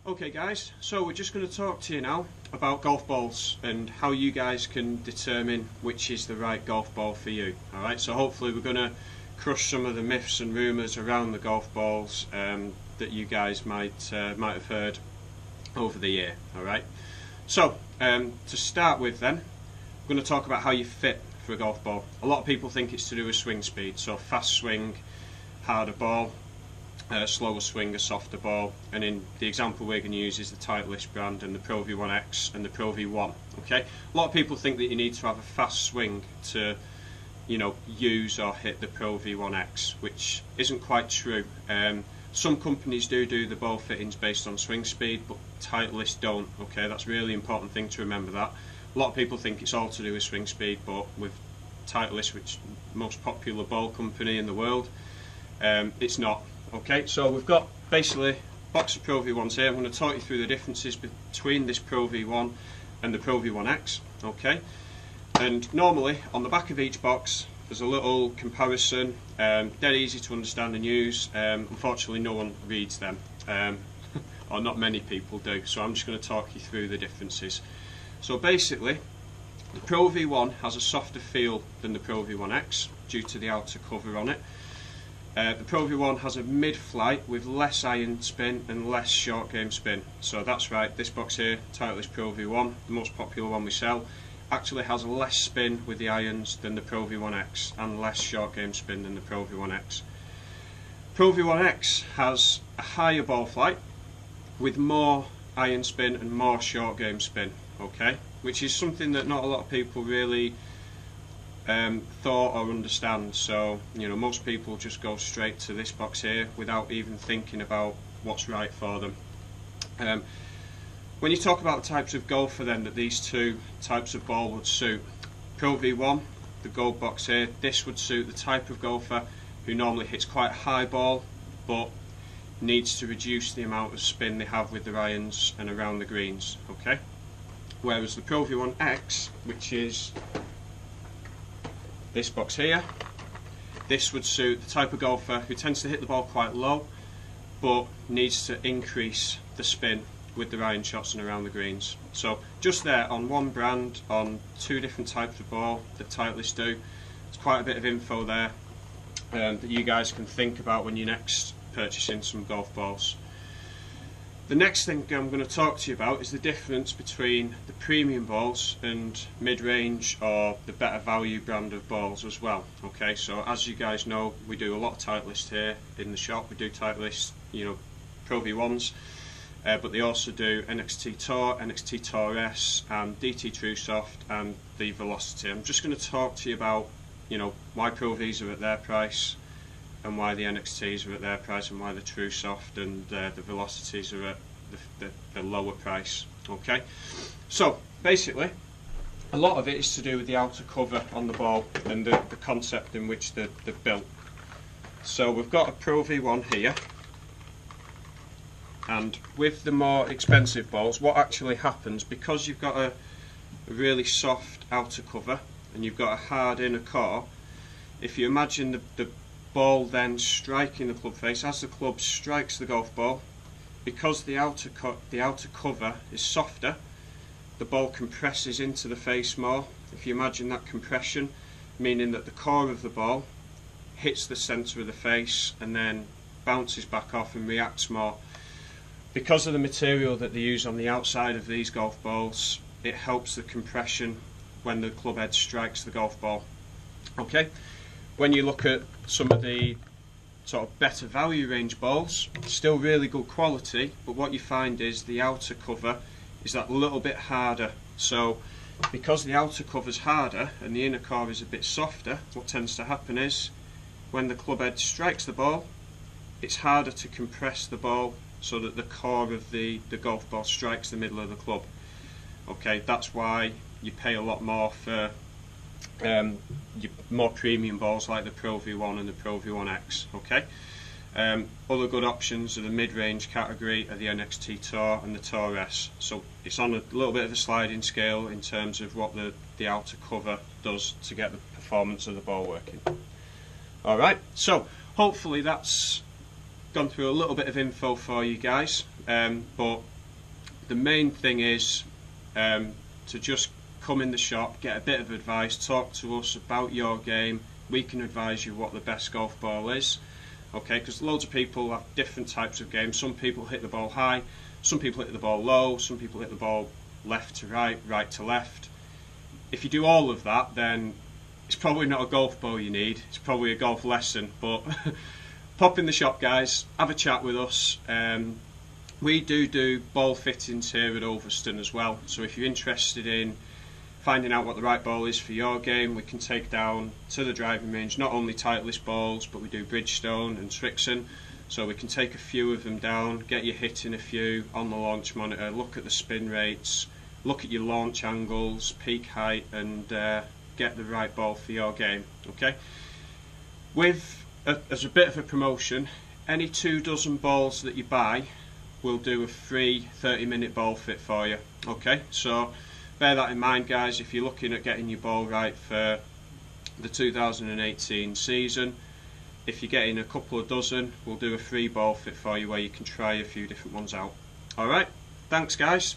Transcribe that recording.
Okay guys, so we're just going to talk to you now about golf balls and how you guys can determine which is the right golf ball for you. Alright, so hopefully we're going to crush some of the myths and rumours around the golf balls that you guys might have heard over the year. Alright, so to start with then, we're going to talk about how you fit for a golf ball. A lot of people think it's to do with swing speed, so fast swing, harder ball, slower swing, a softer ball, and in the example we're going to use is the Titleist brand and the Pro V1X and the Pro V1. Okay, a lot of people think that you need to have a fast swing to, you know, use or hit the Pro V1X, which isn't quite true. Some companies do the ball fittings based on swing speed, but Titleist don't. Okay, that's a really important thing to remember. That a lot of people think it's all to do with swing speed, but with Titleist, which is the most popular ball company in the world, it's not. Okay, so we've got basically a box of Pro V1s here. I'm going to talk you through the differences between this Pro V1 and the Pro V1X. Okay, and normally on the back of each box there's a little comparison, dead easy to understand and use. Unfortunately no one reads them, or not many people do, so I'm just going to talk you through the differences. So basically the Pro V1 has a softer feel than the Pro V1X due to the outer cover on it. The Pro V1 has a mid-flight with less iron spin and less short game spin. So that's right, this box here, Titleist Pro V1, the most popular one we sell, actually has less spin with the irons than the Pro V1X and less short game spin than the Pro V1X. Pro V1X has a higher ball flight with more iron spin and more short game spin, okay, which is something that not a lot of people really thought or understand. So, you know, most people just go straight to this box here without even thinking about what's right for them. When you talk about the types of golfer then that these two types of ball would suit, Pro V1, the gold box here, this would suit the type of golfer who normally hits quite a high ball but needs to reduce the amount of spin they have with their irons and around the greens. Okay, whereas the Pro V1X, which is this box here, this would suit the type of golfer who tends to hit the ball quite low but needs to increase the spin with their iron shots and around the greens. So just there on one brand, on two different types of ball that Titleist do, it's quite a bit of info there that you guys can think about when you're next purchasing some golf balls. The next thing I'm going to talk to you about is the difference between the premium balls and mid-range or the better value brand of balls as well. Okay, so as you guys know, we do a lot of Titleist here in the shop. We do Titleist, you know, Pro V1s, but they also do NXT Tour, NXT Tour S, and DT TrueSoft and the Velocity. I'm just going to talk to you about, you know, why Pro Vs are at their price, and why the NXTs are at their price, and why the TrueSoft and the Velocities are at the lower price. Okay, so basically a lot of it is to do with the outer cover on the ball and the concept in which they're built. So we've got a Pro V1 here, and with the more expensive balls, what actually happens, because you've got a really soft outer cover and you've got a hard inner core, if you imagine the ball then striking the club face, as the club strikes the golf ball, because the outer cover is softer, the ball compresses into the face more. If you imagine that compression, meaning that the core of the ball hits the centre of the face and then bounces back off and reacts more. Because of the material that they use on the outside of these golf balls, it helps the compression when the club head strikes the golf ball. Okay, when you look at some of the sort of better value range balls, still really good quality, but what you find is the outer cover is that little bit harder. So because the outer cover is harder and the inner core is a bit softer, what tends to happen is when the club head strikes the ball, it's harder to compress the ball so that the core of the golf ball strikes the middle of the club. Okay, that's why you pay a lot more for more premium balls like the Pro V1 and the Pro V1X. Okay, other good options are the mid-range category are the NXT Tour and the Tour S. So it's on a little bit of a sliding scale in terms of what the outer cover does to get the performance of the ball working. Alright, so hopefully that's gone through a little bit of info for you guys, but the main thing is to just come in the shop, get a bit of advice, talk to us about your game. We can advise you what the best golf ball is, okay, because loads of people have different types of games. Some people hit the ball high, some people hit the ball low, some people hit the ball left to right, right to left. If you do all of that, then it's probably not a golf ball you need, it's probably a golf lesson. But pop in the shop, guys, have a chat with us. We do ball fittings here at Ulverston as well, so if you're interested in finding out what the right ball is for your game, we can take down to the driving range not only Titleist balls, but we do Bridgestone and Srixon, so we can take a few of them down, get you hitting a few on the launch monitor, look at the spin rates, look at your launch angles, peak height, and get the right ball for your game. Okay. As a bit of a promotion, any 24 balls that you buy, we'll do a free 30-minute ball fit for you. Okay, so bear that in mind, guys, if you're looking at getting your ball right for the 2018 season. If you're getting a couple of dozen, we'll do a free ball fit for you where you can try a few different ones out. Alright, thanks guys.